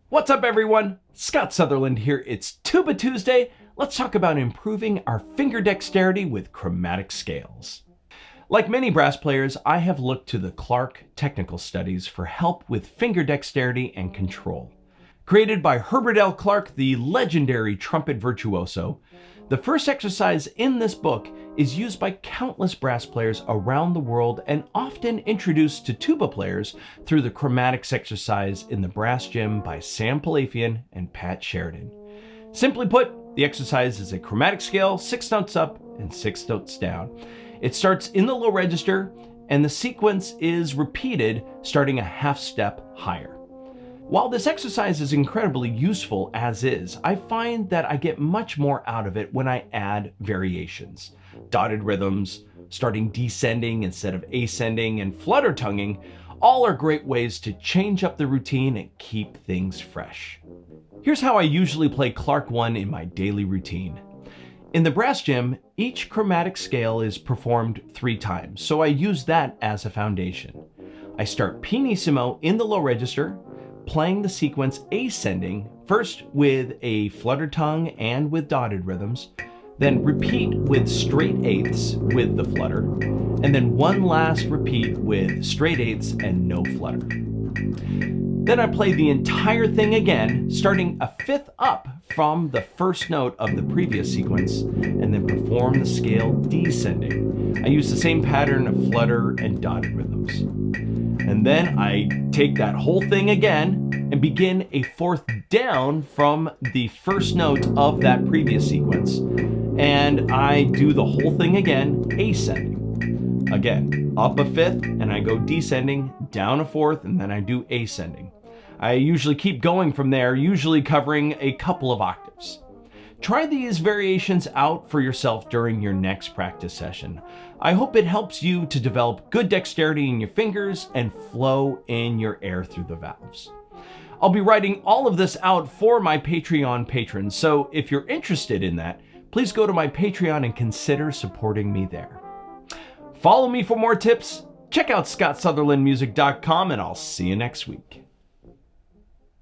What's up everyone? Scott Sutherland here. It's Tuba Tuesday. Let's talk about improving our finger dexterity with chromatic scales. Like many brass players, I have looked to the Clark Technical Studies for help with finger dexterity and control. Created by Herbert L. Clark, the legendary trumpet virtuoso, the first exercise in this book is used by countless brass players around the world and often introduced to tuba players through the Chromatics Exercise in the Brass Gym by Sam Palafian and Pat Sheridan. Simply put, the exercise is a chromatic scale, 6 notes up and 6 notes down. It starts in the low register and the sequence is repeated starting a half step higher. While this exercise is incredibly useful as is, I find that I get much more out of it when I add variations. Dotted rhythms, starting descending instead of ascending, and flutter tonguing all are great ways to change up the routine and keep things fresh. Here's how I usually play Clark 1 in my daily routine. In the Brass Gym, each chromatic scale is performed 3 times, so I use that as a foundation. I start pianissimo in the low register, playing the sequence ascending, first with a flutter tongue and with dotted rhythms, then repeat with straight eighths with the flutter, and then one last repeat with straight eighths and no flutter. Then I play the entire thing again, starting a 5th up from the first note of the previous sequence, and then perform the scale descending. I use the same pattern of flutter and dotted rhythms. And then I take that whole thing again and begin a 4th down from the first note of that previous sequence. And I do the whole thing again, ascending. Again, up a 5th and I go descending, down a 4th, and then I do ascending. I usually keep going from there, usually covering a couple of octaves. Try these variations out for yourself during your next practice session. I hope it helps you to develop good dexterity in your fingers and flow in your air through the valves. I'll be writing all of this out for my Patreon patrons, so if you're interested in that, please go to my Patreon and consider supporting me there. Follow me for more tips, check out scottsutherlandmusic.com, and I'll see you next week.